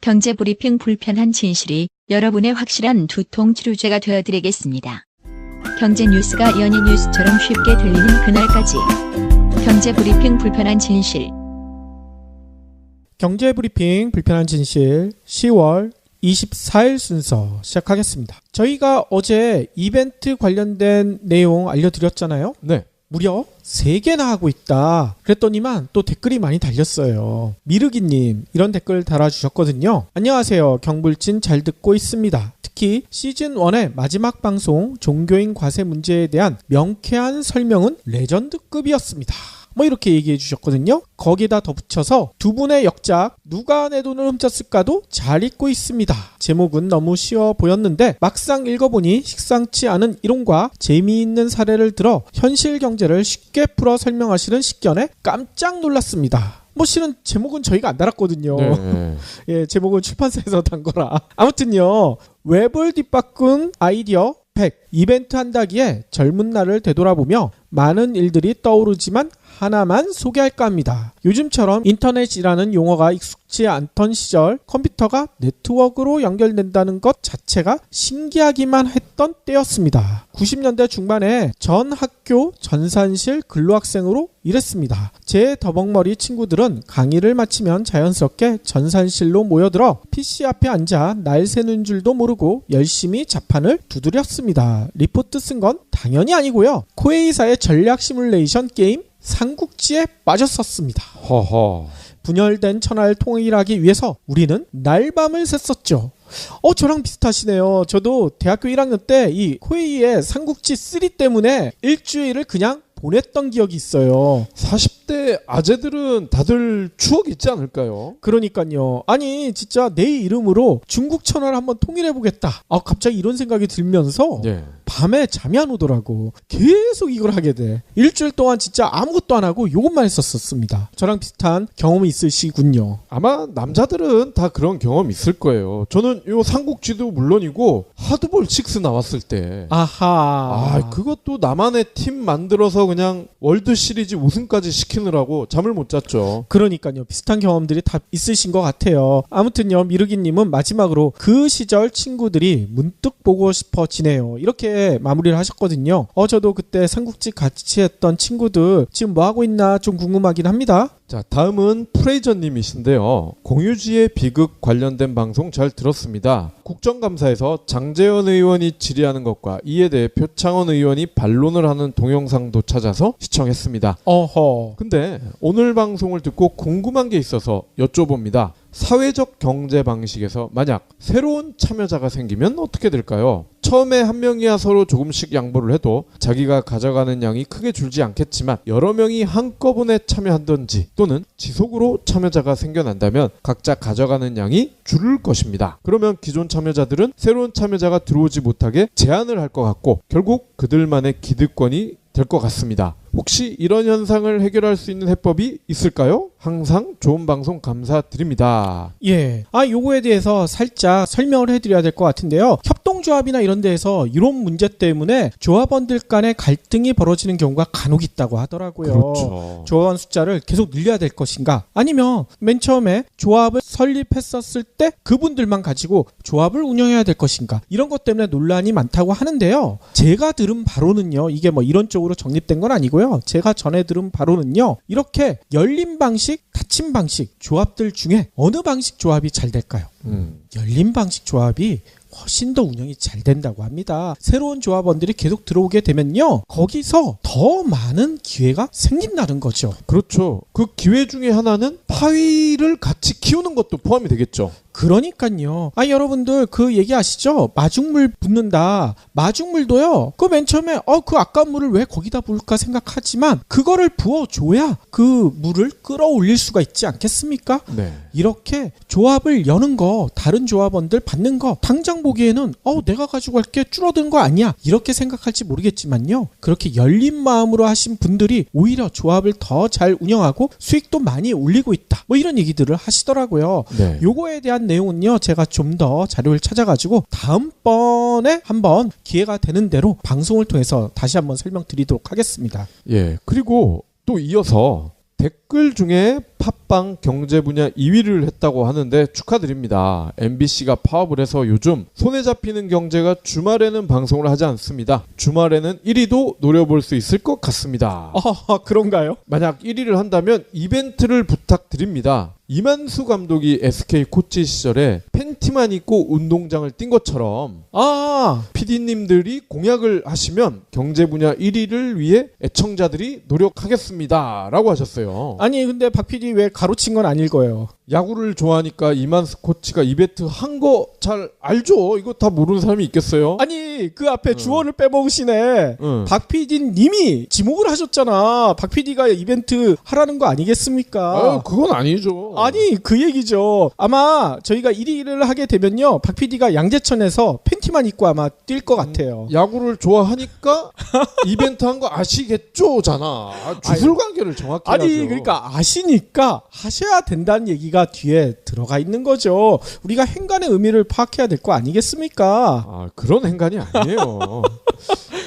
경제브리핑 불편한 진실이 여러분의 확실한 두통 치료제가 되어드리겠습니다. 경제 뉴스가 연예 뉴스처럼 쉽게 들리는 그날까지. 경제브리핑 불편한 진실. 경제브리핑 불편한 진실 10월 24일 순서 시작하겠습니다. 저희가 어제 이벤트 관련된 내용 알려드렸잖아요. 네. 무려 3개나 하고 있다. 그랬더니만 또 댓글이 많이 달렸어요. 미르기님 이런 댓글 달아주셨거든요. 안녕하세요. 경불진 잘 듣고 있습니다. 특히 시즌1의 마지막 방송 종교인 과세 문제에 대한 명쾌한 설명은 레전드급이었습니다. 뭐 이렇게 얘기해 주셨거든요. 거기다 덧붙여서 두 분의 역작 누가 내 돈을 훔쳤을까도 잘 읽고 있습니다. 제목은 너무 쉬워 보였는데 막상 읽어보니 식상치 않은 이론과 재미있는 사례를 들어 현실 경제를 쉽게 풀어 설명하시는 식견에 깜짝 놀랐습니다. 뭐 실은 제목은 저희가 안 달았거든요. 네. 예, 제목은 출판사에서 단 거라. 아무튼요. 웹을 뒷바꾼 아이디어 100 이벤트 한다기에 젊은 날을 되돌아보며 많은 일들이 떠오르지만 하나만 소개할까 합니다. 요즘처럼 인터넷이라는 용어가 익숙지 않던 시절 컴퓨터가 네트워크로 연결된다는 것 자체가 신기하기만 했던 때였습니다. 90년대 중반에 전 학교 전산실 근로학생으로 일했습니다. 제 더벅머리 친구들은 강의를 마치면 자연스럽게 전산실로 모여들어 PC 앞에 앉아 날 새는 줄도 모르고 열심히 자판을 두드렸습니다. 리포트 쓴 건 당연히 아니고요. 코에이사의 전략 시뮬레이션 게임 삼국지에 빠졌었습니다. 허허. 분열된 천하를 통일하기 위해서 우리는 날밤을 샜었죠. 저랑 비슷하시네요. 저도 대학교 1학년 때 이 코에이의 삼국지 3 때문에 일주일을 그냥 보냈던 기억이 있어요. 40대 아재들은 다들 추억이 있지 않을까요? 그러니까요. 아니 진짜 내 이름으로 중국 천하를 한번 통일해보겠다. 갑자기 이런 생각이 들면서 네. 밤에 잠이 안 오더라고. 계속 이걸 하게 돼. 일주일 동안 진짜 아무것도 안 하고 요것만 했었습니다. 저랑 비슷한 경험이 있으시군요. 아마 남자들은 다 그런 경험 있을 거예요. 저는 요 삼국지도 물론이고 하드볼 6 나왔을 때 아하. 그것도 나만의 팀 만들어서 그냥 월드 시리즈 우승까지 시키느라고 잠을 못 잤죠. 그러니까요. 비슷한 경험들이 다 있으신 것 같아요. 아무튼요. 미르기님은 마지막으로 그 시절 친구들이 문득 보고 싶어지네요. 이렇게 마무리를 하셨거든요. 저도 그때 삼국지 같이 했던 친구들 지금 뭐 하고 있나 좀 궁금하긴 합니다. 자, 다음은 프레이저님이신데요. 공유지의 비극 관련된 방송 잘 들었습니다. 국정감사에서 장제원 의원이 질의하는 것과 이에 대해 표창원 의원이 반론을 하는 동영상도 찾아서 시청했습니다. 근데 오늘 방송을 듣고 궁금한 게 있어서 여쭤봅니다. 사회적 경제 방식에서 만약 새로운 참여자가 생기면 어떻게 될까요? 처음에 한 명이야 서로 조금씩 양보를 해도 자기가 가져가는 양이 크게 줄지 않겠지만 여러 명이 한꺼번에 참여한다든지 또는 지속으로 참여자가 생겨난다면 각자 가져가는 양이 줄을 것입니다. 그러면 기존 참여자들은 새로운 참여자가 들어오지 못하게 제한을 할 것 같고 결국 그들만의 기득권이 될 것 같습니다. 혹시 이런 현상을 해결할 수 있는 해법이 있을까요? 항상 좋은 방송 감사드립니다. 예. 요거에 대해서 살짝 설명을 해드려야 될 것 같은데요. 협동조합이나 이런 데에서 이런 문제 때문에 조합원들 간의 갈등이 벌어지는 경우가 간혹 있다고 하더라고요. 그렇죠. 조합원 숫자를 계속 늘려야 될 것인가? 아니면 맨 처음에 조합을 설립했었을 때 그분들만 가지고 조합을 운영해야 될 것인가? 이런 것 때문에 논란이 많다고 하는데요. 제가 들은 바로는요. 이게 뭐 이론적으로 정립된 건 아니고요. 제가 전에 들은 바로는요. 이렇게 열린 방식, 닫힌 방식 조합들 중에 어느 방식 조합이 잘 될까요? 열린 방식 조합이 훨씬 더 운영이 잘 된다고 합니다. 새로운 조합원들이 계속 들어오게 되면요. 거기서 더 많은 기회가 생긴다는 거죠. 그렇죠. 그 기회 중에 하나는 파위를 같이 키우는 것도 포함이 되겠죠. 그러니까요. 여러분들 그 얘기 아시죠? 마중물 붓는다. 마중물도요. 그 맨 처음에 그 아까운 물을 왜 거기다 부을까 생각하지만 그거를 부어줘야 그 물을 끌어올릴 수가 있지 않겠습니까? 네. 이렇게 조합을 여는 거, 다른 조합원들 받는 거 당장 보기에는 내가 가지고 갈게 줄어든 거 아니야 이렇게 생각할지 모르겠지만요. 그렇게 열린 마음으로 하신 분들이 오히려 조합을 더 잘 운영하고 수익도 많이 올리고 있다. 뭐 이런 얘기들을 하시더라고요. 네. 요거에 대한 내용은요. 제가 좀 더 자료를 찾아가지고 다음번에 한번 기회가 되는 대로 방송을 통해서 다시 한번 설명드리도록 하겠습니다. 예. 그리고 또 이어서 댓글 중에 팟빵 경제 분야 2위를 했다고 하는데 축하드립니다. MBC가 파업을 해서 요즘 손에 잡히는 경제가 주말에는 방송을 하지 않습니다. 주말에는 1위도 노려볼 수 있을 것 같습니다. 그런가요? 만약 1위를 한다면 이벤트를 부탁드립니다. 이만수 감독이 SK 코치 시절에 팬티만 입고 운동장을 뛴 것처럼 PD님들이 공약을 하시면 경제 분야 1위를 위해 애청자들이 노력하겠습니다 라고 하셨어요. 아니 근데 박 PD 왜 가로친 건 아닐 거예요. 야구를 좋아하니까 이만수 코치가 이벤트 한 거 잘 알죠? 이거 다 모르는 사람이 있겠어요? 아니 그 앞에 주어를 빼먹으시네. 박 PD님이 지목을 하셨잖아. 박 PD가 이벤트 하라는 거 아니겠습니까? 그건 아니죠. 아니 그 얘기죠. 아마 저희가 1위를 하게 되면요 박 PD가 양재천에서 팬티만 입고 아마 뛸 것 같아요. 야구를 좋아하니까 이벤트 한 거 아시겠죠?잖아. 주술관계를 정확히 아니 해야죠. 그러니까 아시니까 하셔야 된다는 얘기가 뒤에 들어가 있는 거죠. 우리가 행간의 의미를 파악해야 될 거 아니겠습니까? 그런 행간이 아니에요.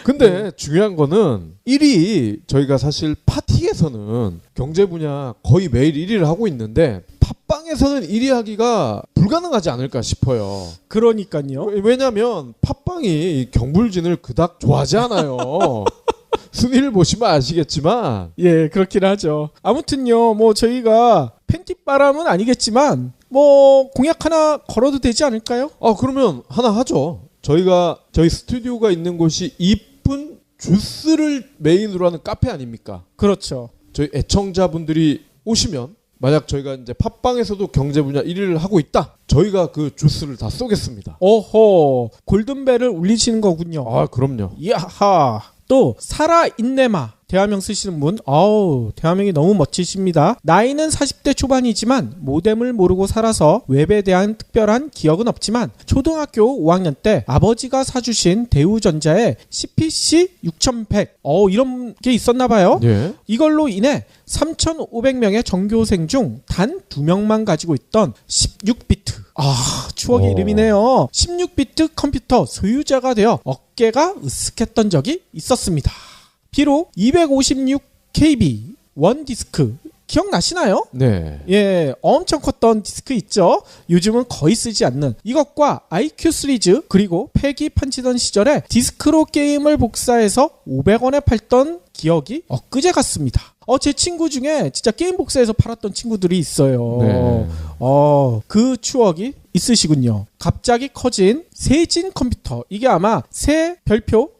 근데 중요한 거는 1위 저희가 사실 파티에서는 경제 분야 거의 매일 1위를 하고 있는데 팟빵에서는 1위 하기가 불가능하지 않을까 싶어요. 그러니까요. 왜냐면 팟빵이 경불진을 그닥 좋아하지 않아요. 순위를 보시면 아시겠지만 예 그렇긴 하죠. 아무튼요 뭐 저희가 팬티바람은 아니겠지만 뭐 공약 하나 걸어도 되지 않을까요? 그러면 하나 하죠. 저희 스튜디오가 있는 곳이 이쁜 주스를 메인으로 하는 카페 아닙니까? 그렇죠. 저희 애청자분들이 오시면 만약 저희가 이제 팟빵에서도 경제 분야 1위를 하고 있다. 저희가 그 주스를 다 쏘겠습니다. 오호 골든벨을 울리시는 거군요. 그럼요. 야하. 또 살아있네마 대화명 쓰시는 분 대화명이 너무 멋지십니다. 나이는 40대 초반이지만 모뎀을 모르고 살아서 웹에 대한 특별한 기억은 없지만 초등학교 5학년 때 아버지가 사주신 대우전자의 CPC 6100 이런 게 있었나 봐요. 예. 이걸로 인해 3,500명의 전교생 중 단 2명만 가지고 있던 16비트 추억의 이름이네요. 16비트 컴퓨터 소유자가 되어 어깨가 으쓱했던 적이 있었습니다. 비록 256KB 원디스크 기억나시나요? 네. 예, 엄청 컸던 디스크 있죠? 요즘은 거의 쓰지 않는 이것과 IQ 시리즈 그리고 팩이 판치던 시절에 디스크로 게임을 복사해서 500원에 팔던 기억이 엊그제 같습니다. 제 친구 중에 진짜 게임 복사해서 팔았던 친구들이 있어요. 네. 그 추억이 있으시군요. 갑자기 커진 세진 컴퓨터. 이게 아마 새 별표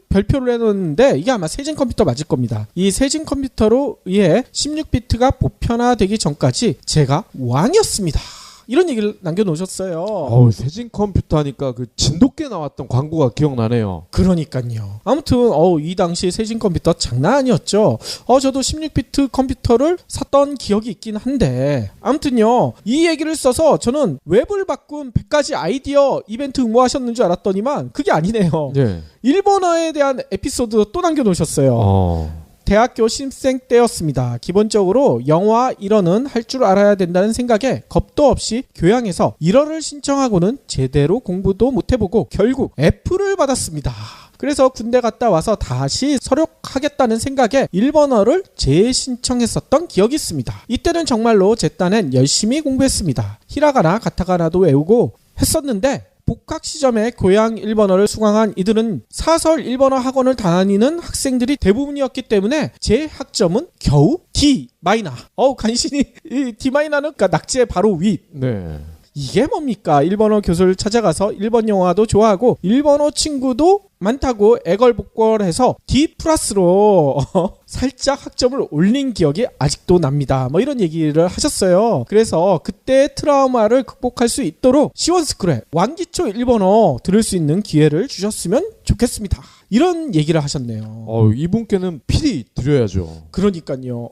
별표를 해놓는데 이게 아마 세진 컴퓨터 맞을 겁니다. 이 세진 컴퓨터로 의해 16비트가 보편화되기 전까지 제가 왕이었습니다. 이런 얘기를 남겨놓으셨어요. 세진 컴퓨터 하니까 그 진돗개 나왔던 광고가 기억나네요. 그러니까요. 아무튼 이 당시 세진 컴퓨터 장난 아니었죠. 저도 16비트 컴퓨터를 샀던 기억이 있긴 한데 아무튼요. 이 얘기를 써서 저는 웹을 바꾼 100가지 아이디어 이벤트 응모하셨는 줄 알았더니만 그게 아니네요. 예. 일본어에 대한 에피소드 또 남겨놓으셨어요. 대학교 신입생 때였습니다. 기본적으로 영어와 일어는 할 줄 알아야 된다는 생각에 겁도 없이 교양에서 일어를 신청하고는 제대로 공부도 못해보고 결국 F를 받았습니다. 그래서 군대 갔다 와서 다시 서력하겠다는 생각에 일본어를 재신청했었던 기억이 있습니다. 이때는 정말로 제 딴엔 열심히 공부했습니다. 히라가나 가타카나도 외우고 했었는데 복학 시점에 교양 일본어를 수강한 이들은 사설 일본어 학원을 다니는 학생들이 대부분이었기 때문에 제 학점은 겨우 D 마이너. 간신히 이 D 마이너는 그러니까 낙지의 바로 위. 네. 이게 뭡니까? 일본어 교수를 찾아가서 일본 영화도 좋아하고 일본어 친구도 많다고 애걸복걸해서 D 플러스로 살짝 학점을 올린 기억이 아직도 납니다. 뭐 이런 얘기를 하셨어요. 그래서 그때 트라우마를 극복할 수 있도록 시원스쿨에 왕기초 일본어 들을 수 있는 기회를 주셨으면 좋겠습니다. 이런 얘기를 하셨네요. 이분께는 필히 드려야죠. 그러니까요.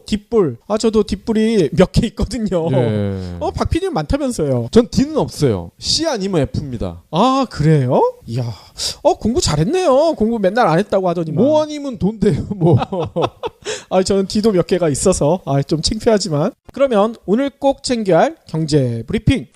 뒷불. 저도 뒷불이 몇 개 있거든요. 예. 박 PD는 많다면서요. 전 D는 없어요. C 아니면 F입니다. 그래요? 이야. 공부 잘했네요. 공부 맨날 안 했다고 하더니만. 뭐 아니면 돈대요, 뭐. 저는 D도 몇 개가 있어서 좀 창피하지만. 그러면 오늘 꼭 챙겨야 할 경제 브리핑.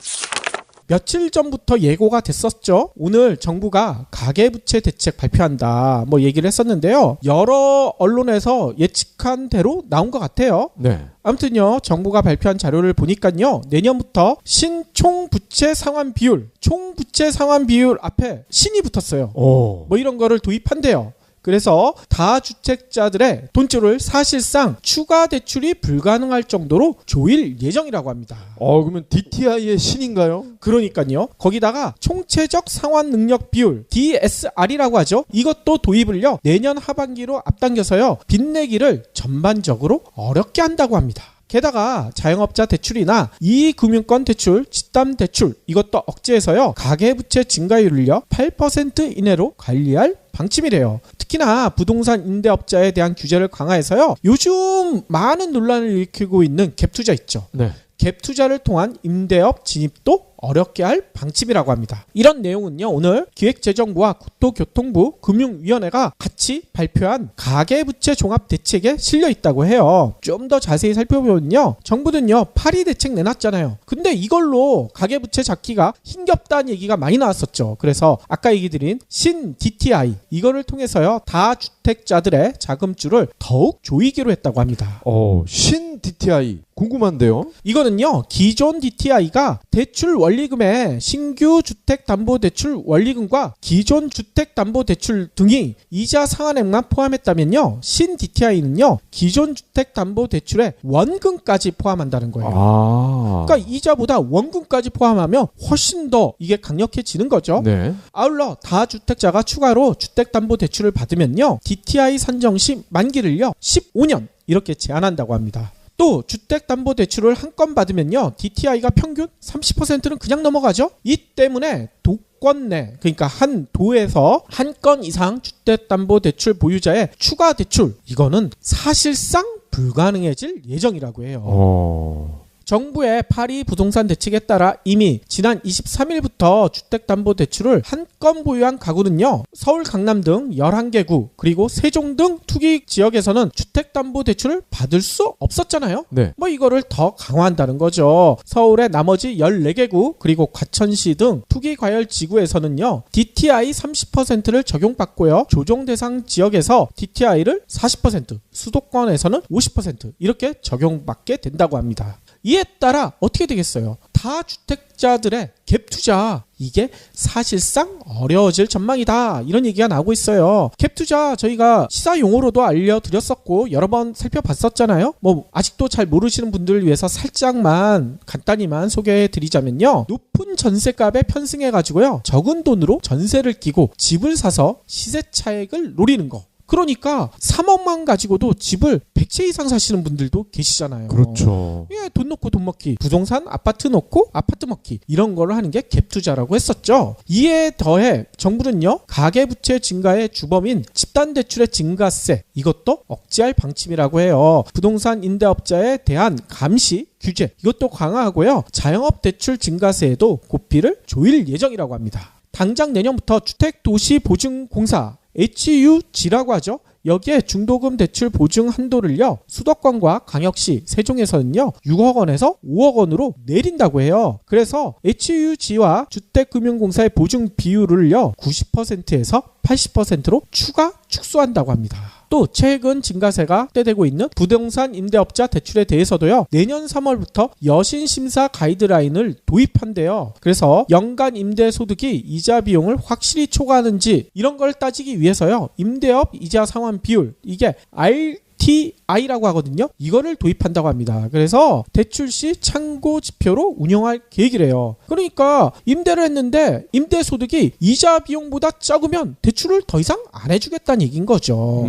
며칠 전부터 예고가 됐었죠. 오늘 정부가 가계부채 대책 발표한다 뭐 얘기를 했었는데요. 여러 언론에서 예측한 대로 나온 것 같아요. 네. 아무튼요, 정부가 발표한 자료를 보니까요, 내년부터 신총부채 상환 비율, 총부채 상환 비율 앞에 신이 붙었어요. 오. 뭐 이런 거를 도입한대요. 그래서 다주택자들의 돈줄을 사실상 추가 대출이 불가능할 정도로 조일 예정이라고 합니다. 그러면 DTI의 신인가요? 그러니까요. 거기다가 총체적 상환 능력 비율 DSR이라고 하죠. 이것도 도입을요. 내년 하반기로 앞당겨서요. 빚내기를 전반적으로 어렵게 한다고 합니다. 게다가 자영업자 대출이나 이금융권 대출, 집담 대출 이것도 억제해서요. 가계부채 증가율을요. 8% 이내로 관리할 방침이래요. 특히나 부동산 임대업자에 대한 규제를 강화해서요. 요즘 많은 논란을 일으키고 있는 갭투자 있죠. 네. 갭투자를 통한 임대업 진입도 어렵게 할 방침이라고 합니다. 이런 내용은요. 오늘 기획재정부와 국토교통부 금융위원회가 같이 발표한 가계부채 종합대책에 실려 있다고 해요. 좀 더 자세히 살펴보면요. 정부는요. 파리 대책 내놨잖아요. 근데 이걸로 가계부채 잡기가 힘겹다는 얘기가 많이 나왔었죠. 그래서 아까 얘기 드린 신 DTI 이거를 통해서요. 다주택자들의 자금줄을 더욱 조이기로 했다고 합니다. 신 DTI 궁금한데요. 이거는요. 기존 DTI가 대출 원리금에 신규 주택담보대출 원리금과 기존 주택담보대출 등이 이자 상환액만 포함했다면요. 신 DTI는요. 기존 주택담보대출의 원금까지 포함한다는 거예요. 그러니까 이자보다 원금까지 포함하면 훨씬 더 이게 강력해지는 거죠. 네. 아울러 다주택자가 추가로 주택담보대출을 받으면요. DTI 산정 시 만기를요. 15년 이렇게 제한한다고 합니다. 또 주택담보대출을 한 건 받으면요. DTI가 평균 30%는 그냥 넘어가죠. 이 때문에 도권 내 그러니까 한 도에서 한 건 이상 주택담보대출 보유자의 추가 대출 이거는 사실상 불가능해질 예정이라고 해요. 정부의 파리 부동산 대책에 따라 이미 지난 23일부터 주택담보대출을 한 건 보유한 가구는요. 서울 강남 등 11개 구 그리고 세종 등 투기 지역에서는 주택담보대출을 받을 수 없었잖아요. 네. 뭐 이거를 더 강화한다는 거죠. 서울의 나머지 14개 구 그리고 과천시 등 투기 과열 지구에서는요. DTI 30%를 적용받고요. 조정 대상 지역에서 DTI를 40% 수도권에서는 50% 이렇게 적용받게 된다고 합니다. 이에 따라 어떻게 되겠어요? 다주택자들의 갭투자 이게 사실상 어려워질 전망이다 이런 얘기가 나오고 있어요. 갭투자 저희가 시사 용어로도 알려드렸었고 여러 번 살펴봤었잖아요. 뭐 아직도 잘 모르시는 분들을 위해서 살짝만 간단히만 소개해드리자면요. 높은 전세값에 편승해가지고요. 적은 돈으로 전세를 끼고 집을 사서 시세 차익을 노리는 거. 그러니까 3억만 가지고도 집을 100채 이상 사시는 분들도 계시잖아요. 그렇죠. 예, 돈 놓고 돈 먹기, 부동산 아파트 놓고 아파트 먹기 이런 거를 하는 게 갭투자라고 했었죠. 이에 더해 정부는요. 가계부채 증가의 주범인 집단대출의 증가세 이것도 억제할 방침이라고 해요. 부동산 임대업자에 대한 감시 규제 이것도 강화하고요. 자영업 대출 증가세에도 고삐를 조일 예정이라고 합니다. 당장 내년부터 주택도시보증공사 HUG라고 하죠. 여기에 중도금 대출 보증 한도를요. 수도권과 광역시, 세종에서는요. 6억 원에서 5억 원으로 내린다고 해요. 그래서 HUG와 주택금융공사의 보증 비율을요. 90%에서 80%로 추가 축소한다고 합니다. 또 최근 증가세가 확대되고 있는 부동산 임대업자 대출에 대해서도요. 내년 3월부터 여신심사 가이드라인을 도입한대요. 그래서 연간 임대소득이 이자 비용을 확실히 초과하는지 이런 걸 따지기 위해서요. 임대업 이자 상환 비율 이게 RTI라고 하거든요. 이거를 도입한다고 합니다. 그래서 대출 시 참고 지표로 운영할 계획이래요. 그러니까 임대를 했는데 임대 소득이 이자 비용보다 적으면 대출을 더 이상 안 해주겠다는 얘기인 거죠.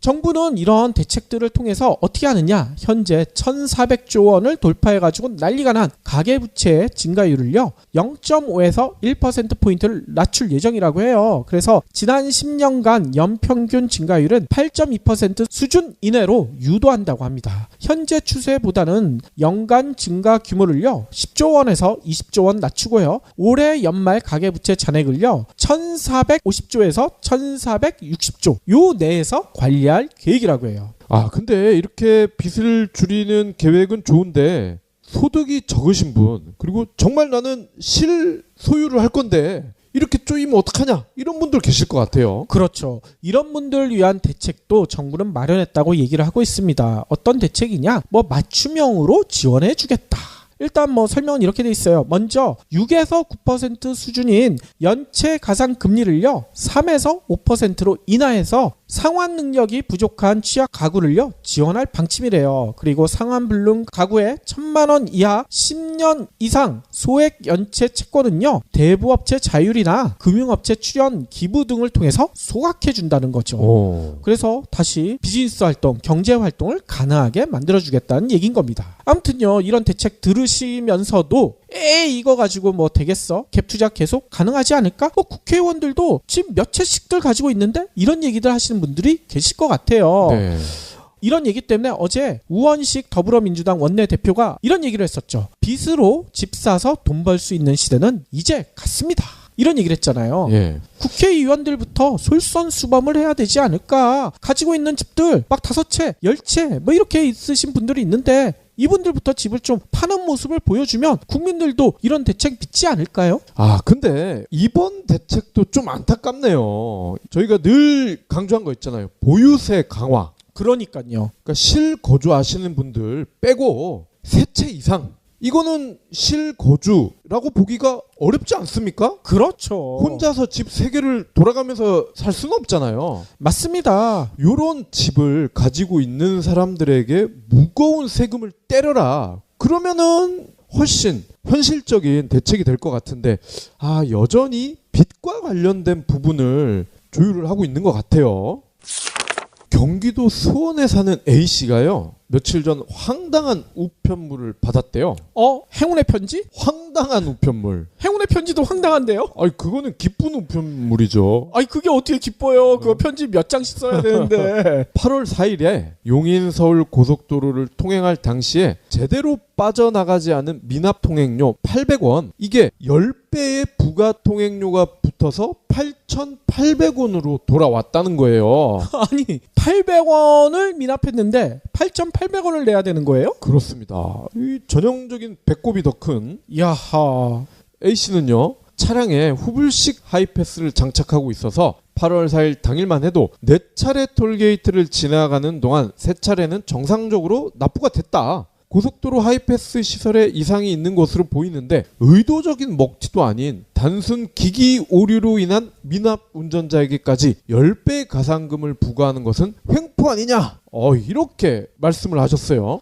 정부는 이런 대책들을 통해서 어떻게 하느냐 현재 1,400조 원을 돌파해가지고 난리가 난 가계부채의 증가율을요 0.5에서 1%포인트를 낮출 예정이라고 해요. 그래서 지난 10년간 연평균 증가율은 8.2% 수준 이내로 유도한다고 합니다. 현재 추세보다는 연간 증가 규모를요 10조 원에서 20조 원 낮추고요. 올해 연말 가계부채 잔액을요 1,450조에서 1,460조 요 내에서 관리할 계획이라고 해요. 근데 이렇게 빚을 줄이는 계획은 좋은데 소득이 적으신 분, 그리고 정말 나는 실소유를 할 건데 이렇게 쪼이면 어떡하냐, 이런 분들 계실 것 같아요. 그렇죠. 이런 분들을 위한 대책도 정부는 마련했다고 얘기를 하고 있습니다. 어떤 대책이냐? 맞춤형으로 지원해 주겠다. 일단 설명은 이렇게 돼 있어요. 먼저 6에서 9% 수준인 연체 가상 금리를요 3에서 5%로 인하해서 상환 능력이 부족한 취약 가구를요 지원할 방침이래요. 그리고 상환 불능 가구에 1,000만 원 이하 10년 이상 소액 연체 채권은요 대부업체 자율이나 금융업체 출연 기부 등을 통해서 소각해 준다는 거죠. 그래서 다시 비즈니스 활동, 경제 활동을 가능하게 만들어주겠다는 얘기인 겁니다. 아무튼요 이런 대책 들으시면서도 이거 가지고 되겠어? 갭 투자 계속 가능하지 않을까? 국회의원들도 집 몇 채씩들 가지고 있는데 이런 얘기들 하시는 분들이 계실 것 같아요. 네. 이런 얘기 때문에 어제 우원식 더불어민주당 원내대표가 이런 얘기를 했었죠. 빚으로 집 사서 돈 벌 수 있는 시대는 이제 갔습니다. 이런 얘기를 했잖아요. 예. 국회의원들부터 솔선수범을 해야 되지 않을까. 가지고 있는 집들 막 5채, 10채 이렇게 있으신 분들이 있는데 이분들부터 집을 좀 파는 모습을 보여주면 국민들도 이런 대책 믿지 않을까요? 근데 이번 대책도 좀 안타깝네요. 저희가 늘 강조한 거 있잖아요. 보유세 강화. 그러니까요. 그러니까 실거주하시는 분들 빼고 3채 이상, 이거는 실거주라고 보기가 어렵지 않습니까? 그렇죠. 혼자서 집 3개를 돌아가면서 살 수는 없잖아요. 맞습니다. 요런 집을 가지고 있는 사람들에게 무거운 세금을 때려라. 그러면은 훨씬 현실적인 대책이 될 것 같은데 여전히 빚과 관련된 부분을 조율을 하고 있는 것 같아요. 경기도 수원에 사는 A씨가요 며칠 전 황당한 우편물을 받았대요. 행운의 편지? 황당한 우편물. 행운의 편지도 황당한데요? 그거는 기쁜 우편물이죠. 그게 어떻게 기뻐요? 그거 편지 몇 장씩 써야 되는데. 8월 4일에 용인 서울 고속도로를 통행할 당시에 제대로 빠져나가지 않은 미납 통행료 800원, 이게 10배의 부가 통행료가 붙어서 8,800원으로 돌아왔다는 거예요. 아니 800원을 미납했는데 8,800원을 내야 되는 거예요? 그렇습니다. 이 전형적인 배꼽이 더 큰 야하. A씨는요 차량에 후불식 하이패스를 장착하고 있어서 8월 4일 당일만 해도 4차례 톨게이트를 지나가는 동안 3차례는 정상적으로 납부가 됐다. 고속도로 하이패스 시설에 이상이 있는 것으로 보이는데 의도적인 먹튀도 아닌 단순 기기 오류로 인한 미납 운전자에게까지 10배 가상금을 부과하는 것은 횡포 아니냐? 이렇게 말씀을 하셨어요.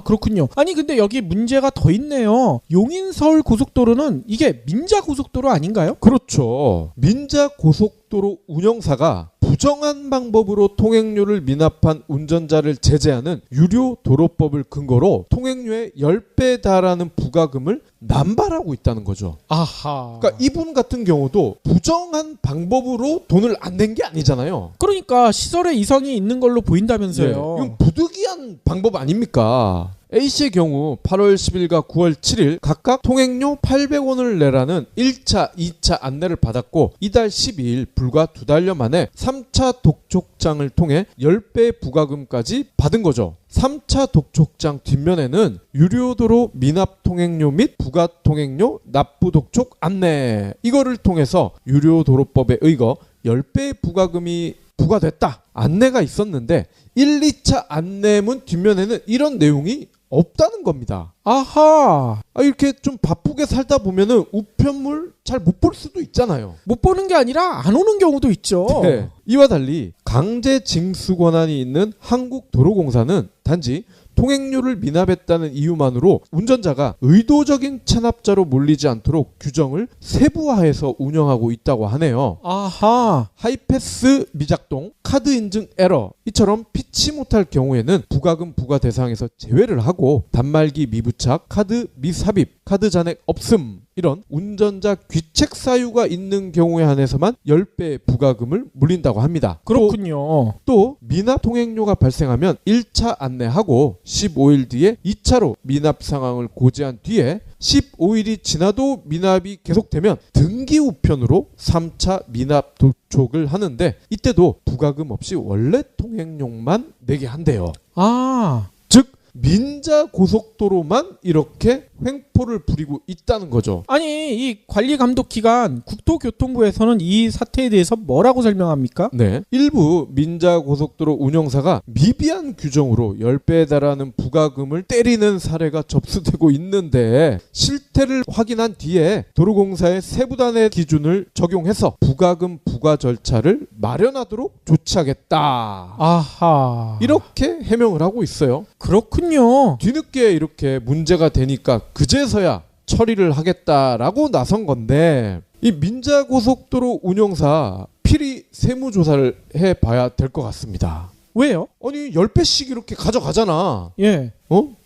그렇군요. 아니 근데 여기 문제가 더 있네요. 용인 서울 고속도로는 이게 민자 고속도로 아닌가요? 그렇죠. 민자 고속도로 운영사가 부정한 방법으로 통행료를 미납한 운전자를 제재하는 유료 도로법을 근거로 통행료의 10배 달하는 부과금을 남발하고 있다는 거죠. 아하. 그러니까 이분 같은 경우도 부정한 방법으로 돈을 안 낸 게 아니잖아요. 그러니까 시설에 이상이 있는 걸로 보인다면서요. 이건 부득이한 방법 아닙니까? A씨의 경우 8월 10일과 9월 7일 각각 통행료 800원을 내라는 1차, 2차 안내를 받았고 이달 12일 불과 2달여 만에 3차 독촉장을 통해 10배 부과금까지 받은 거죠. 3차 독촉장 뒷면에는 유료도로 미납 통행료 및 부가 통행료 납부 독촉 안내, 이거를 통해서 유료도로법에 의거 10배 부과금이 부과됐다 안내가 있었는데 1, 2차 안내문 뒷면에는 이런 내용이 없다는 겁니다. 아하. 이렇게 좀 바쁘게 살다 보면은 우편물 잘 못 볼 수도 있잖아요. 못 보는 게 아니라 안 오는 경우도 있죠. 네. 이와 달리 강제 징수 권한이 있는 한국도로공사는 단지 통행료를 미납했다는 이유만으로 운전자가 의도적인 체납자로 몰리지 않도록 규정을 세부화해서 운영하고 있다고 하네요. 아하. 하이패스 미작동, 카드 인증 에러 이처럼 피치 못할 경우에는 부과금 부과 대상에서 제외를 하고 단말기 미부착, 카드 미삽입, 카드 잔액 없음 이런 운전자 귀책 사유가 있는 경우에 한해서만 10배 부과금을 물린다고 합니다. 그렇군요. 또 미납 통행료가 발생하면 1차 안내하고 15일 뒤에 2차로 미납 상황을 고지한 뒤에 15일이 지나도 미납이 계속되면 등기 우편으로 3차 미납 도촉을 하는데 이때도 부과금 없이 원래 통행료만 내게 한대요. 아. 즉 민자 고속도로만 이렇게 횡포를 부리고 있다는 거죠. 아니 이 관리 감독 기관 국토교통부에서는 이 사태에 대해서 뭐라고 설명합니까? 네. 일부 민자 고속도로 운영사가 미비한 규정으로 10배에 달하는 부가금을 때리는 사례가 접수되고 있는데 실태를 확인한 뒤에 도로공사의 세부단의 기준을 적용해서 부가금 부과 절차를 마련하도록 조치하겠다. 아하. 이렇게 해명을 하고 있어요. 그렇군요. 뒤늦게 이렇게 문제가 되니까 그제서야 처리를 하겠다라고 나선 건데 이 민자고속도로 운영사 필히 세무조사를 해봐야 될 것 같습니다. 왜요? 아니 10배씩 이렇게 가져가잖아. 예.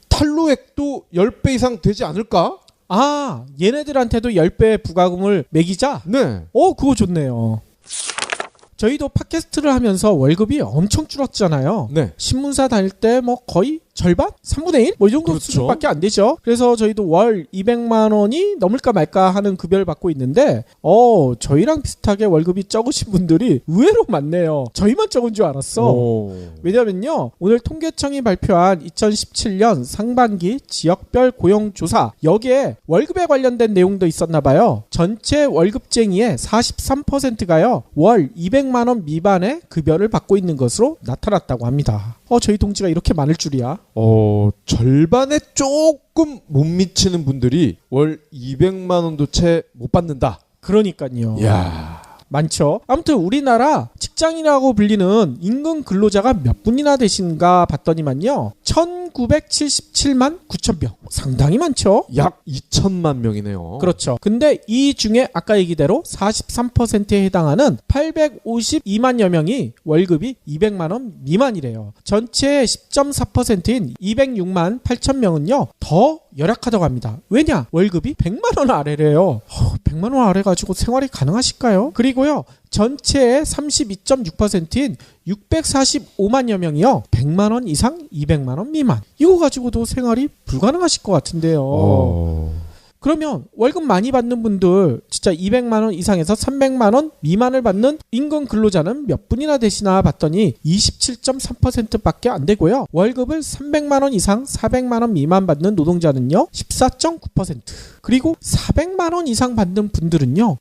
탈루액도 10배 이상 되지 않을까? 아, 얘네들한테도 10배 부가금을 매기자? 네. 그거 좋네요. 저희도 팟캐스트를 하면서 월급이 엄청 줄었잖아요. 네. 신문사 다닐 때 뭐 거의 절반? 3분의 1? 뭐 이 정도 그렇죠. 수준밖에 안 되죠. 그래서 저희도 월 200만 원이 넘을까 말까 하는 급여를 받고 있는데 저희랑 비슷하게 월급이 적으신 분들이 의외로 많네요. 저희만 적은 줄 알았어. 왜냐면요. 오늘 통계청이 발표한 2017년 상반기 지역별 고용조사 여기에 월급에 관련된 내용도 있었나 봐요. 전체 월급쟁이의 43%가요. 월 200만 원 미만의 급여를 받고 있는 것으로 나타났다고 합니다. 저희 동지가 이렇게 많을 줄이야. 절반에 조금 못 미치는 분들이 월 200만 원도 채 못 받는다. 그러니까요. 야. 많죠. 아무튼 우리나라 직장인이라고 불리는 임금 근로자가 몇 분이나 되신가 봤더니만요. 1977만 9천 명. 상당히 많죠. 약 2천만 명이네요. 그렇죠. 근데 이 중에 아까 얘기대로 43%에 해당하는 852만여 명이 월급이 200만 원 미만이래요. 전체의 10.4%인 206만 8천 명은요. 더 열악하다고 합니다. 왜냐? 월급이 100만 원 아래래요. 100만 원 아래 가지고 생활이 가능하실까요? 그리고요. 전체의 32.6%인 645만여 명이요. 100만 원 이상 200만 원 미만. 이거 가지고도 생활이 불가능하실 것 같은데요. 그러면 월급 많이 받는 분들 진짜 200만 원 이상에서 300만 원 미만을 받는 임금 근로자는 몇 분이나 되시나 봤더니 27.3%밖에 안 되고요. 월급을 300만 원 이상 400만 원 미만 받는 노동자는요. 14.9%. 그리고 400만 원 이상 받는 분들은요.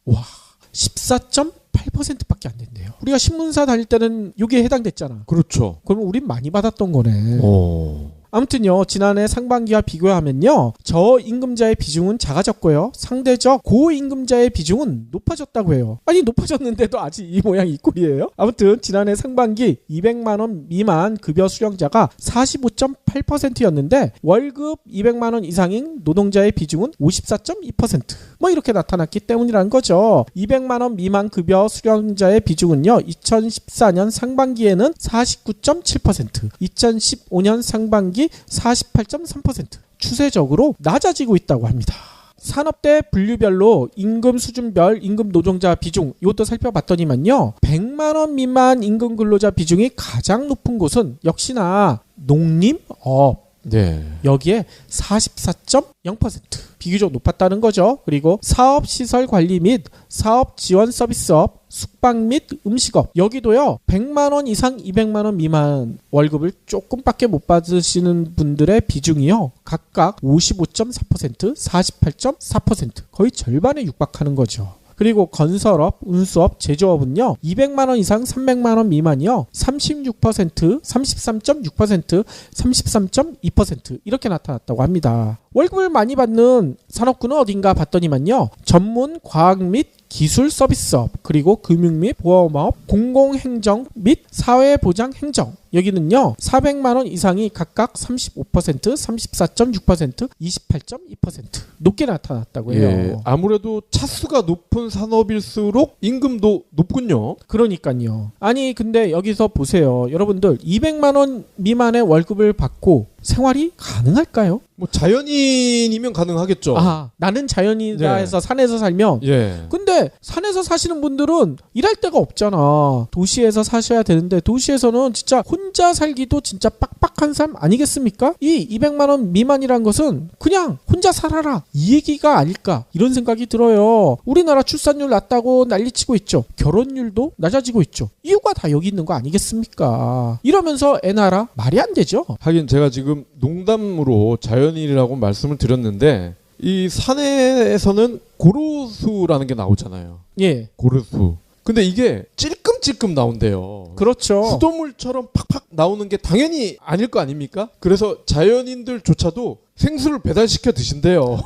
14.8%밖에 안 된대요. 우리가 신문사 다닐 때는 이게 해당됐잖아. 그렇죠. 그러면 우린 많이 받았던 거네. 오. 아무튼요. 지난해 상반기와 비교하면요. 저임금자의 비중은 작아졌고요. 상대적 고임금자의 비중은 높아졌다고 해요. 아니 높아졌는데도 아직 이 모양 이 꼴이에요. 아무튼 지난해 상반기 200만 원 미만 급여 수령자가 45.8%였는데 월급 200만 원 이상인 노동자의 비중은 54.2%. 뭐 이렇게 나타났기 때문이라는 거죠. 200만 원 미만 급여 수령자의 비중은요. 2014년 상반기에는 49.7%, 2015년 상반기 48.3%. 추세적으로 낮아지고 있다고 합니다. 산업대 분류별로 임금 수준별 임금 노동자 비중 이것도 살펴봤더니만요. 100만 원 미만 임금 근로자 비중이 가장 높은 곳은 역시나 농림업. 네. 여기에 44.0% 비교적 높았다는 거죠. 그리고 사업시설관리 및 사업지원서비스업, 숙박 및 음식업 여기도요. 100만 원 이상 200만 원 미만 월급을 조금밖에 못 받으시는 분들의 비중이요. 각각 55.4%, 48.4% 거의 절반에 육박하는 거죠. 그리고 건설업, 운수업, 제조업은요. 200만 원 이상 300만 원 미만이요. 36%, 33.6%, 33.2% 이렇게 나타났다고 합니다. 월급을 많이 받는 산업군은 어딘가 봤더니만요. 전문 과학 및 기술 서비스업, 그리고 금융 및 보험업, 공공행정 및 사회보장행정 여기는요. 400만 원 이상이 각각 35%, 34.6%, 28.2% 높게 나타났다고 해요. 예, 아무래도 차수가 높은 산업일수록 임금도 높군요. 그러니까요. 아니 근데 여기서 보세요. 여러분들 200만 원 미만의 월급을 받고 생활이 가능할까요? 뭐 자연인이면 가능하겠죠. 나는 자연이다 네. 해서 산에서 살면 예. 근데 산에서 사시는 분들은 일할 데가 없잖아. 도시에서 사셔야 되는데 도시에서는 진짜 혼자 혼자 살기도 진짜 빡빡한 삶 아니겠습니까? 이 200만 원 미만이란 것은 그냥 혼자 살아라 이 얘기가 아닐까 이런 생각이 들어요. 우리나라 출산율 낮다고 난리치고 있죠. 결혼율도 낮아지고 있죠. 이유가 다 여기 있는 거 아니겠습니까? 이러면서 애 낳아라 말이 안 되죠. 하긴 제가 지금 농담으로 자연인이라고 말씀을 드렸는데 이 산에서는 고로수라는 게 나오잖아요. 예, 고로수. 근데 이게 찔끔찔끔 나온대요. 그렇죠. 수돗물처럼 팍팍 나오는 게 당연히 아닐 거 아닙니까? 그래서 자연인들조차도 생수를 배달시켜 드신대요.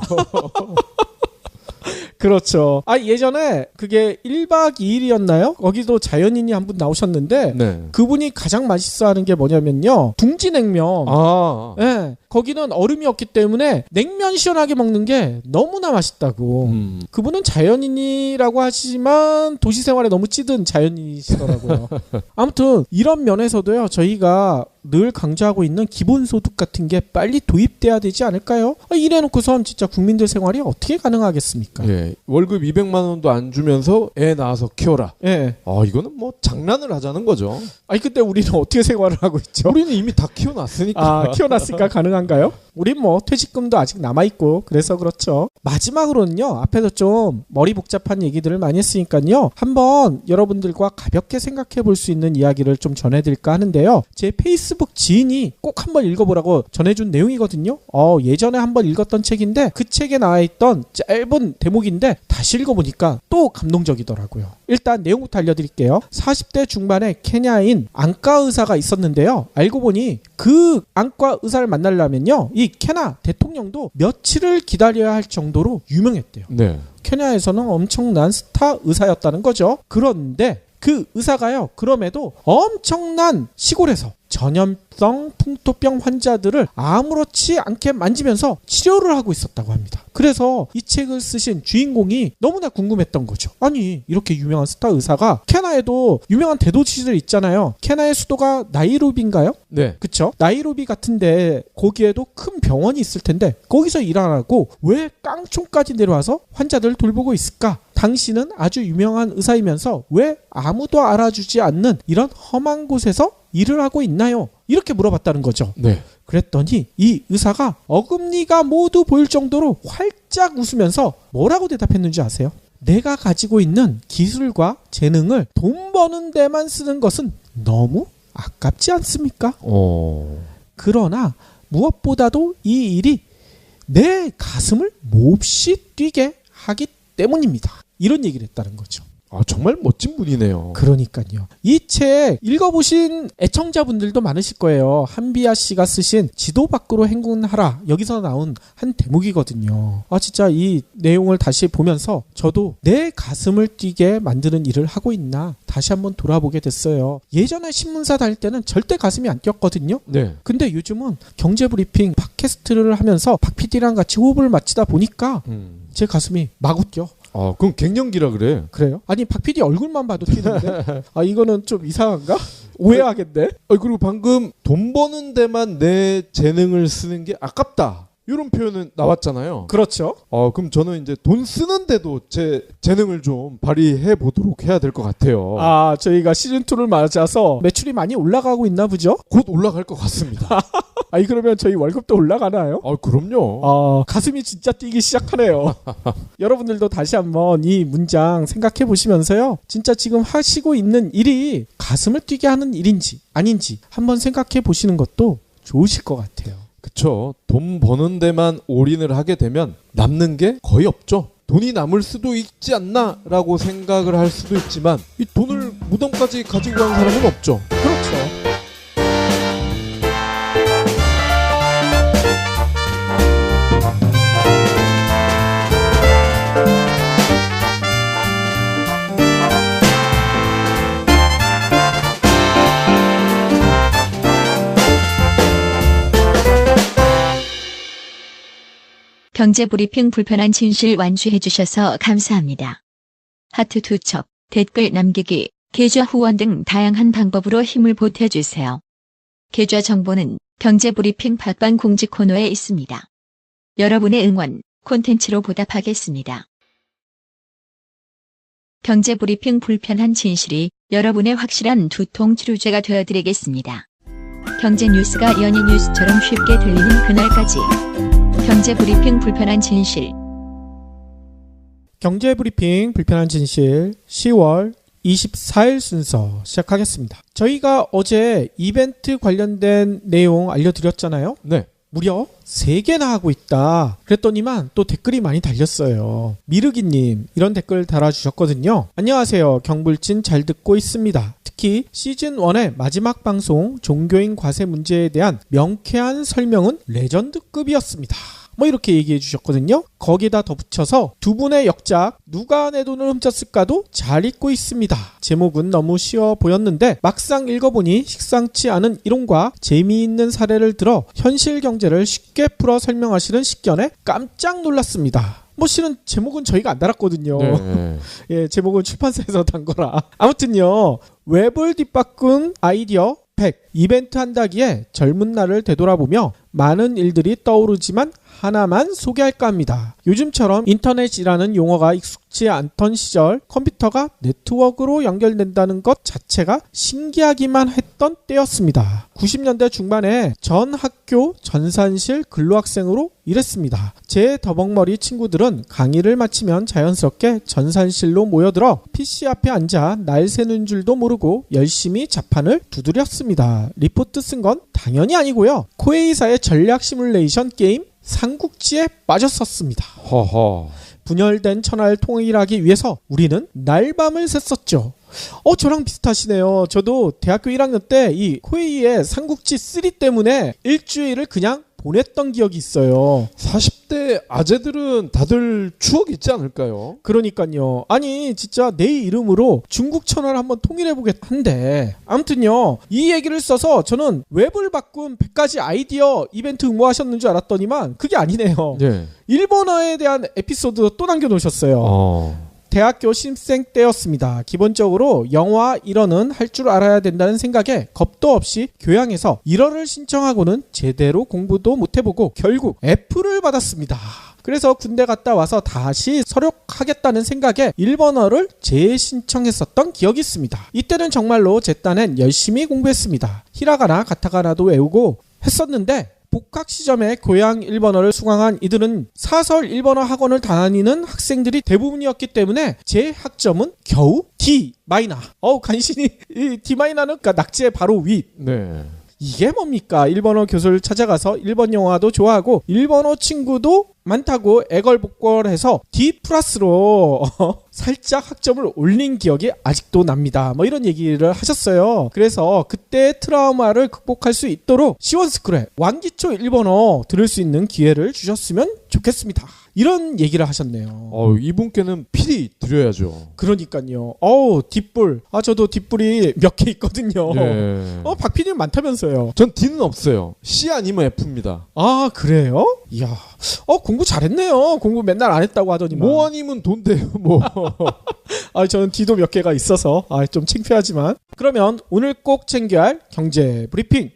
그렇죠. 아, 예전에 그게 1박 2일이었나요? 거기도 자연인이 한 분 나오셨는데 네. 그분이 가장 맛있어 하는 게 뭐냐면요. 둥지냉면. 아. 예, 거기는 얼음이 없기 때문에 냉면 시원하게 먹는 게 너무나 맛있다고. 그분은 자연인이라고 하시지만 도시 생활에 너무 찌든 자연인이시더라고요. 아무튼 이런 면에서도요. 저희가 늘 강조하고 있는 기본소득 같은 게 빨리 도입돼야 되지 않을까요? 이래놓고선 진짜 국민들 생활이 어떻게 가능하겠습니까? 예. 월급 200만 원도 안 주면서 애 낳아서 키워라. 예. 이거는 뭐 장난을 하자는 거죠. 아니 근데 우리는 어떻게 생활을 하고 있죠? 우리는 이미 다 키워놨으니까. 키워놨으니까 가능한가요? 우린 뭐 퇴직금도 아직 남아있고 그래서 그렇죠. 마지막으로는요. 앞에서 좀 머리 복잡한 얘기들을 많이 했으니까요. 한번 여러분들과 가볍게 생각해 볼 수 있는 이야기를 좀 전해드릴까 하는데요. 제 페이스북 지인이 꼭 한번 읽어보라고 전해준 내용이거든요. 예전에 한번 읽었던 책인데 그 책에 나와있던 짧은 대목인데 다시 읽어보니까 또 감동적이더라고요. 일단 내용부터 알려드릴게요. 40대 중반의 케냐인 안과 의사가 있었는데요. 알고 보니 그 안과 의사를 만나려면요. 이 케냐 대통령도 며칠을 기다려야 할 정도로 유명했대요. 네. 케냐에서는 엄청난 스타 의사였다는 거죠. 그런데 그 의사가요. 그럼에도 엄청난 시골에서 전염성 풍토병 환자들을 아무렇지 않게 만지면서 치료를 하고 있었다고 합니다. 그래서 이 책을 쓰신 주인공이 너무나 궁금했던 거죠. 아니 이렇게 유명한 스타 의사가 케냐에도 유명한 대도시들 있잖아요. 케냐의 수도가 나이로비인가요? 네. 그쵸? 나이로비 같은데 거기에도 큰 병원이 있을 텐데 거기서 일 안 하고 왜 깡총까지 내려와서 환자들을 돌보고 있을까? 당신은 아주 유명한 의사이면서 왜 아무도 알아주지 않는 이런 험한 곳에서 일을 하고 있나요? 이렇게 물어봤다는 거죠. 네. 그랬더니 이 의사가 어금니가 모두 보일 정도로 활짝 웃으면서 뭐라고 대답했는지 아세요? 내가 가지고 있는 기술과 재능을 돈 버는 데만 쓰는 것은 너무 아깝지 않습니까? 그러나 무엇보다도 이 일이 내 가슴을 몹시 뛰게 하기 때문입니다. 이런 얘기를 했다는 거죠. 정말 멋진 분이네요. 그러니까요. 이 책 읽어보신 애청자분들도 많으실 거예요. 한비아 씨가 쓰신 지도 밖으로 행군하라. 여기서 나온 한 대목이거든요. 진짜 이 내용을 다시 보면서 저도 내 가슴을 뛰게 만드는 일을 하고 있나 다시 한번 돌아보게 됐어요. 예전에 신문사 다닐 때는 절대 가슴이 안 뛰었거든요. 네. 근데 요즘은 경제브리핑 팟캐스트를 하면서 박 PD랑 같이 호흡을 맞추다 보니까 제 가슴이 마구 뛰어. 그럼 갱년기라 그래. 그래요? 아니 박 PD 얼굴만 봐도 뛰는데 이거는 좀 이상한가? 오해하겠네. 그리고 방금 돈 버는 데만 내 재능을 쓰는 게 아깝다. 이런 표현은 나왔잖아요. 그렇죠. 그럼 저는 이제 돈 쓰는데도 제 재능을 좀 발휘해 보도록 해야 될 것 같아요. 저희가 시즌2를 맞아서 매출이 많이 올라가고 있나 보죠? 곧 올라갈 것 같습니다. 그러면 저희 월급도 올라가나요? 그럼요. 가슴이 진짜 뛰기 시작하네요. 여러분들도 다시 한번 이 문장 생각해 보시면서요. 진짜 지금 하시고 있는 일이 가슴을 뛰게 하는 일인지 아닌지 한번 생각해 보시는 것도 좋으실 것 같아요. 그쵸. 돈 버는 데만 올인을 하게 되면 남는 게 거의 없죠. 돈이 남을 수도 있지 않나 라고 생각을 할 수도 있지만 이 돈을 무덤까지 가지고 가는 사람은 없죠. 그렇죠. 경제브리핑 불편한 진실 완주해주셔서 감사합니다. 하트 투첩, 댓글 남기기, 계좌 후원 등 다양한 방법으로 힘을 보태주세요. 계좌 정보는 경제브리핑 팟빵 공지 코너에 있습니다. 여러분의 응원, 콘텐츠로 보답하겠습니다. 경제브리핑 불편한 진실이 여러분의 확실한 두통 치료제가 되어드리겠습니다. 경제 뉴스가 연예 뉴스처럼 쉽게 들리는 그날까지. 경제 브리핑 불편한 진실. 경제 브리핑 불편한 진실 10월 24일 순서 시작하겠습니다. 저희가 어제 이벤트 관련된 내용 알려드렸잖아요. 네. 무려 3개나 하고 있다. 그랬더니만 또 댓글이 많이 달렸어요. 미르기님 이런 댓글 달아주셨거든요. 안녕하세요. 경불진 잘 듣고 있습니다. 특히 시즌1의 마지막 방송 종교인 과세 문제에 대한 명쾌한 설명은 레전드급이었습니다. 뭐 이렇게 얘기해 주셨거든요. 거기다 덧붙여서 두 분의 역작 누가 내 돈을 훔쳤을까도 잘 읽고 있습니다. 제목은 너무 쉬워 보였는데 막상 읽어보니 식상치 않은 이론과 재미있는 사례를 들어 현실 경제를 쉽게 풀어 설명하시는 식견에 깜짝 놀랐습니다. 뭐 실은 제목은 저희가 안 달았거든요. 네. 예, 제목은 출판사에서 단 거라. 아무튼요. 웹을 뒷바꾼 아이디어 100 이벤트 한다기에 젊은 날을 되돌아보며 많은 일들이 떠오르지만 하나만 소개할까 합니다. 요즘처럼 인터넷이라는 용어가 익숙지 않던 시절 컴퓨터가 네트워크로 연결된다는 것 자체가 신기하기만 했던 때였습니다. 90년대 중반에 전 학교 전산실 근로학생으로 일했습니다. 제 더벅머리 친구들은 강의를 마치면 자연스럽게 전산실로 모여들어 PC 앞에 앉아 날 새는 줄도 모르고 열심히 자판을 두드렸습니다. 리포트 쓴 건 당연히 아니고요. 코에이사의 전략 시뮬레이션 게임 삼국지에 빠졌었습니다. 허허. 분열된 천하를 통일하기 위해서 우리는 날밤을 샜었죠. 저랑 비슷하시네요. 저도 대학교 1학년 때 이 코에이의 삼국지 3 때문에 일주일을 그냥 보냈던 기억이 있어요. 40대 아재들은 다들 추억 있지 않을까요? 그러니까요. 아니 진짜 내 이름으로 중국 천하를 한번 통일해보겠다는데 아무튼요. 이 얘기를 써서 저는 웹을 바꾼 100가지 아이디어 이벤트 응모하셨는 줄 알았더니만 그게 아니네요. 네. 일본어에 대한 에피소드 또 남겨놓으셨어요. 대학교 신입생 때였습니다. 기본적으로 영어와 일어는 할 줄 알아야 된다는 생각에 겁도 없이 교양에서 일어를 신청하고는 제대로 공부도 못해보고 결국 F를 받았습니다. 그래서 군대 갔다 와서 다시 서력하겠다는 생각에 일본어를 재신청했었던 기억이 있습니다. 이때는 정말로 제 딴엔 열심히 공부했습니다. 히라가나 가타가나도 외우고 했었는데 복학 시점에 교양 일본어를 수강한 이들은 사설 일본어 학원을 다니는 학생들이 대부분이었기 때문에 제 학점은 겨우 D 마이너. 간신히 이 D 마이너는 그러니까 낙지의 바로 위. 네. 이게 뭡니까? 일본어 교수를 찾아가서 일본 영화도 좋아하고 일본어 친구도 많다고 애걸복걸해서 D 플러스로 살짝 학점을 올린 기억이 아직도 납니다. 뭐 이런 얘기를 하셨어요. 그래서 그때 트라우마를 극복할 수 있도록 시원스쿨에 완기초 일본어 들을 수 있는 기회를 주셨으면 좋겠습니다. 이런 얘기를 하셨네요. 이분께는 필히 드려야죠. 그러니까요. 뒷불. 저도 뒷불이 몇 개 있거든요. 예. 박 PD는 많다면서요. 전 D는 없어요. C 아니면 F입니다. 아, 그래요? 이야. 공부 잘했네요. 공부 맨날 안 했다고 하더니만. 뭐 아니면 돈대요, 뭐. 저는 D도 몇 개가 있어서 좀 창피하지만. 그러면 오늘 꼭 챙겨야 할 경제 브리핑.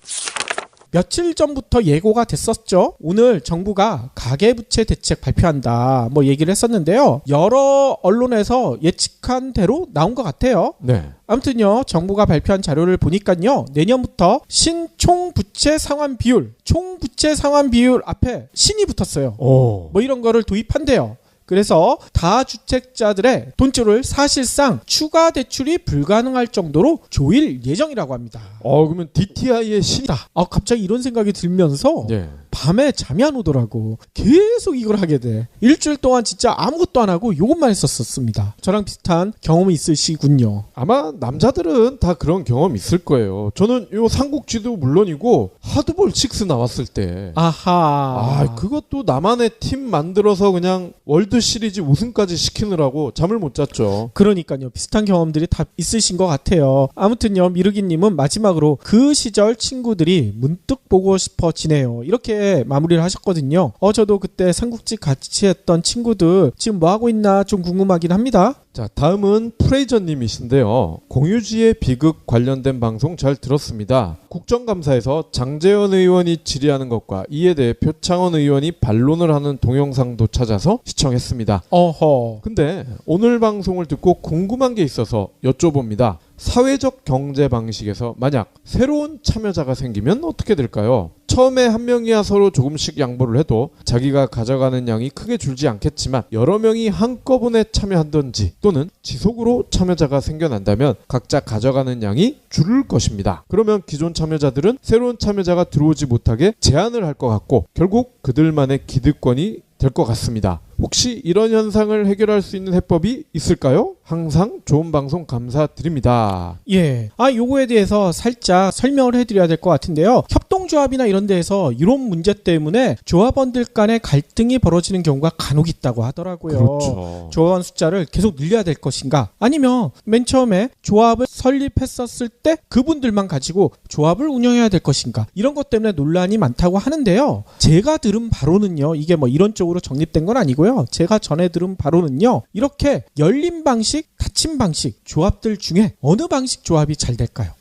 며칠 전부터 예고가 됐었죠. 오늘 정부가 가계부채 대책 발표한다 뭐 얘기를 했었는데요. 여러 언론에서 예측한 대로 나온 것 같아요. 네. 아무튼요. 정부가 발표한 자료를 보니까요. 내년부터 신총부채 상환 비율, 총부채 상환 비율 앞에 신이 붙었어요. 뭐 이런 거를 도입한대요. 그래서 다주택자들의 돈줄을 사실상 추가 대출이 불가능할 정도로 조일 예정이라고 합니다. 그러면 DTI의 신이다. 갑자기 이런 생각이 들면서 네. 밤에 잠이 안 오더라고. 계속 이걸 하게 돼. 일주일 동안 진짜 아무것도 안 하고 이것만 했었습니다. 저랑 비슷한 경험이 있으시군요. 아마 남자들은 다 그런 경험 있을 거예요. 저는 요 삼국지도 물론이고 하드볼 6 나왔을 때 아하. 그것도 나만의 팀 만들어서 그냥 월드 시리즈 우승까지 시키느라고 잠을 못 잤죠. 그러니까요. 비슷한 경험들이 다 있으신 것 같아요. 아무튼요. 미르기님은 마지막으로 그 시절 친구들이 문득 보고 싶어지네요. 이렇게 마무리를 하셨거든요. 저도 그때 삼국지 같이 했던 친구들 지금 뭐 하고 있나 좀 궁금하긴 합니다. 자, 다음은 프레이저님이신데요. 공유지의 비극 관련된 방송 잘 들었습니다. 국정감사에서 장제원 의원이 질의하는 것과 이에 대해 표창원 의원이 반론을 하는 동영상도 찾아서 시청했습니다. 어허. 근데 오늘 방송을 듣고 궁금한 게 있어서 여쭤봅니다. 사회적 경제 방식에서 만약 새로운 참여자가 생기면 어떻게 될까요? 처음에 한 명이야 서로 조금씩 양보를 해도 자기가 가져가는 양이 크게 줄지 않겠지만 여러 명이 한꺼번에 참여한다든지 또는 지속으로 참여자가 생겨난다면 각자 가져가는 양이 줄을 것입니다. 그러면 기존 참여자들은 새로운 참여자가 들어오지 못하게 제한을 할 것 같고 결국 그들만의 기득권이 될 것 같습니다. 혹시 이런 현상을 해결할 수 있는 해법이 있을까요? 항상 좋은 방송 감사드립니다. 예. 요거에 대해서 살짝 설명을 해드려야 될 것 같은데요. 협동조합이나 이런 데에서 이런 문제 때문에 조합원들 간의 갈등이 벌어지는 경우가 간혹 있다고 하더라고요. 그렇죠. 조합원 숫자를 계속 늘려야 될 것인가? 아니면 맨 처음에 조합을 설립했었을 때 그분들만 가지고 조합을 운영해야 될 것인가? 이런 것 때문에 논란이 많다고 하는데요. 제가 들은 바로는요. 이게 뭐 이론적으로 정립된 건 아니고요. 제가 전에 들은 바로는요. 이렇게 열린 방식, 닫힌 방식 조합들 중에 어느 방식 조합이 잘 될까요?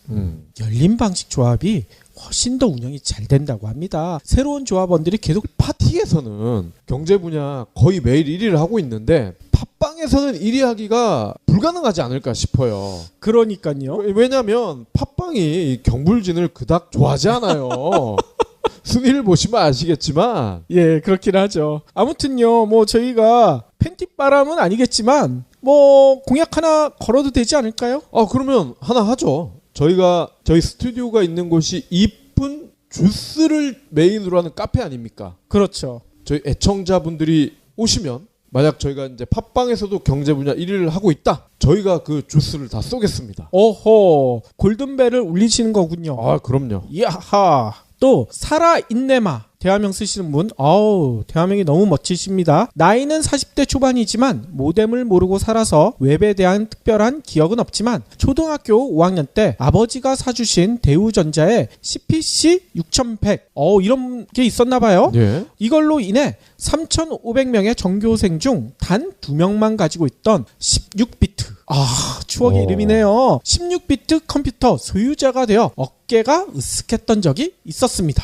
열린 방식 조합이 훨씬 더 운영이 잘 된다고 합니다. 새로운 조합원들이 계속 파티에서는 경제 분야 거의 매일 1위를 하고 있는데 팟빵에서는 1위 하기가 불가능하지 않을까 싶어요. 그러니까요. 왜냐하면 팟빵이 경불진을 그닥 좋아하지 않아요. 순위를 보시면 아시겠지만 예, 그렇긴 하죠. 아무튼요, 뭐 저희가 팬티바람은 아니겠지만 뭐 공약 하나 걸어도 되지 않을까요? 그러면 하나 하죠. 저희 스튜디오가 있는 곳이 이쁜 주스를 메인으로 하는 카페 아닙니까? 그렇죠. 저희 애청자분들이 오시면 만약 저희가 이제 팟빵에서도 경제 분야 1위를 하고 있다. 저희가 그 주스를 다 쏘겠습니다. 오호, 골든벨을 울리시는 거군요. 그럼요. 야하. 또 살아있네마 대화명 쓰시는 분, 대화명이 너무 멋지십니다. 나이는 40대 초반이지만 모뎀을 모르고 살아서 웹에 대한 특별한 기억은 없지만 초등학교 5학년 때 아버지가 사주신 대우전자의 CPC 6100 이런 게 있었나 봐요. 예. 이걸로 인해 3,500명의 전교생 중 단 2명만 가지고 있던 16비트. 추억의 이름이네요. 16비트 컴퓨터 소유자가 되어 어깨가 으쓱했던 적이 있었습니다.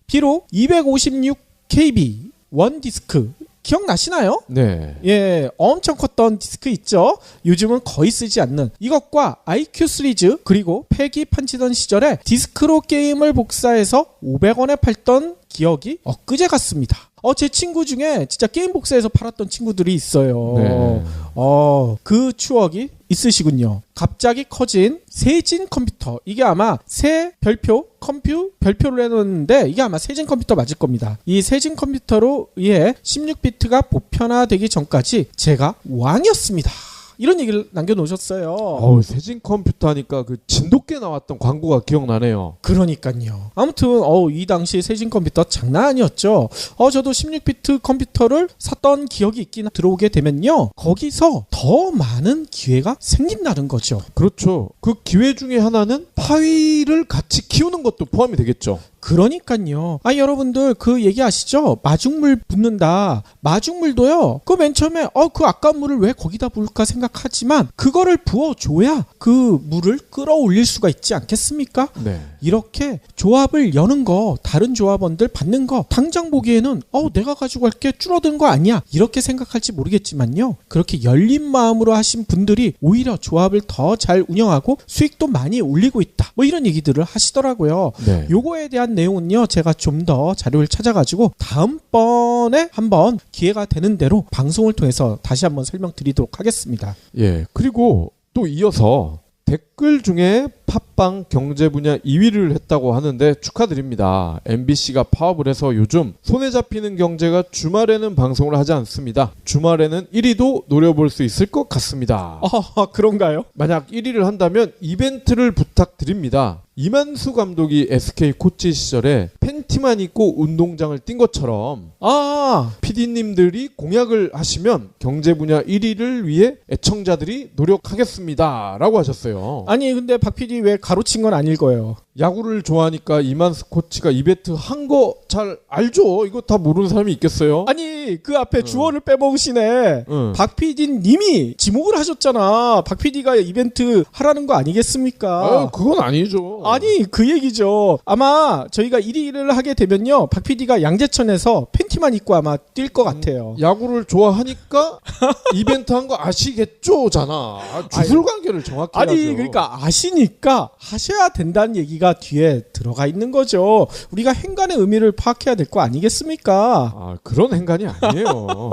비록 256KB 원디스크 기억나시나요? 네. 예, 엄청 컸던 디스크 있죠? 요즘은 거의 쓰지 않는 이것과 IQ 시리즈 그리고 팩이 판치던 시절에 디스크로 게임을 복사해서 500원에 팔던 기억이 엊그제 같습니다. 제 친구 중에 진짜 게임 복사해서 팔았던 친구들이 있어요. 네. 그 추억이 있으시군요. 갑자기 커진 세진 컴퓨터. 이게 아마 새 별표를 해놓는데 이게 아마 세진 컴퓨터 맞을 겁니다. 이 세진 컴퓨터로 의해 16비트가 보편화되기 전까지 제가 왕이었습니다. 이런 얘기를 남겨놓으셨어요. 세진 컴퓨터 하니까 그 진돗개 나왔던 광고가 기억나네요. 그러니까요. 아무튼 이 당시 세진 컴퓨터 장난 아니었죠. 저도 16비트 컴퓨터를 샀던 기억이 있긴 들어오게 되면요. 거기서 더 많은 기회가 생긴다는 거죠. 그렇죠. 그 기회 중에 하나는 파위를 같이 키우는 것도 포함이 되겠죠. 그러니까요. 여러분들 그 얘기 아시죠? 마중물 붓는다. 마중물도요. 그 맨 처음에 그 아까운 물을 왜 거기다 부을까 생각하지만 그거를 부어줘야 그 물을 끌어올릴 수가 있지 않겠습니까? 네. 이렇게 조합을 여는 거, 다른 조합원들 받는 거 당장 보기에는 내가 가지고 갈 게 줄어든 거 아니야 이렇게 생각할지 모르겠지만요. 그렇게 열린 마음으로 하신 분들이 오히려 조합을 더 잘 운영하고 수익도 많이 올리고 있다. 뭐 이런 얘기들을 하시더라고요. 네. 요거에 대한 내용은요. 제가 좀 더 자료를 찾아가지고 다음번에 한번 기회가 되는 대로 방송을 통해서 다시 한번 설명드리도록 하겠습니다. 예. 그리고 또 이어서 댓글 중에 팟빵 경제 분야 2위를 했다고 하는데 축하드립니다. MBC가 파업을 해서 요즘 손에 잡히는 경제가 주말에는 방송을 하지 않습니다. 주말에는 1위도 노려볼 수 있을 것 같습니다. 그런가요? 만약 1위를 한다면 이벤트를 부탁드립니다. 이만수 감독이 SK 코치 시절에 팬티만 입고 운동장을 뛴 것처럼 PD님들이 공약을 하시면 경제 분야 1위를 위해 애청자들이 노력하겠습니다 라고 하셨어요. 아니 근데 박 PD 왜 가로친 건 아닐 거예요. 야구를 좋아하니까 이만수 코치가 이벤트 한 거 잘 알죠? 이거 다 모르는 사람이 있겠어요? 아니 갑자기 그 앞에 주어를 빼먹으시네. 응. 박 PD님이 지목을 하셨잖아. 박 PD가 이벤트 하라는 거 아니겠습니까? 그건 아니죠. 아니 그 얘기죠. 아마 저희가 1위를 하게 되면요, 박 PD가 양재천에서 팬티만 입고 아마 뛸 것 같아요. 야구를 좋아하니까 이벤트 한 거 아시겠죠잖아. 주술 관계를 정확히 아니 해야죠. 그러니까 아시니까 하셔야 된다는 얘기가 뒤에 들어가 있는 거죠. 우리가 행간의 의미를 파악해야 될 거 아니겠습니까? 그런 행간이 아니에요.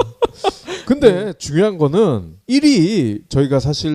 근데 중요한 거는 1위 저희가 사실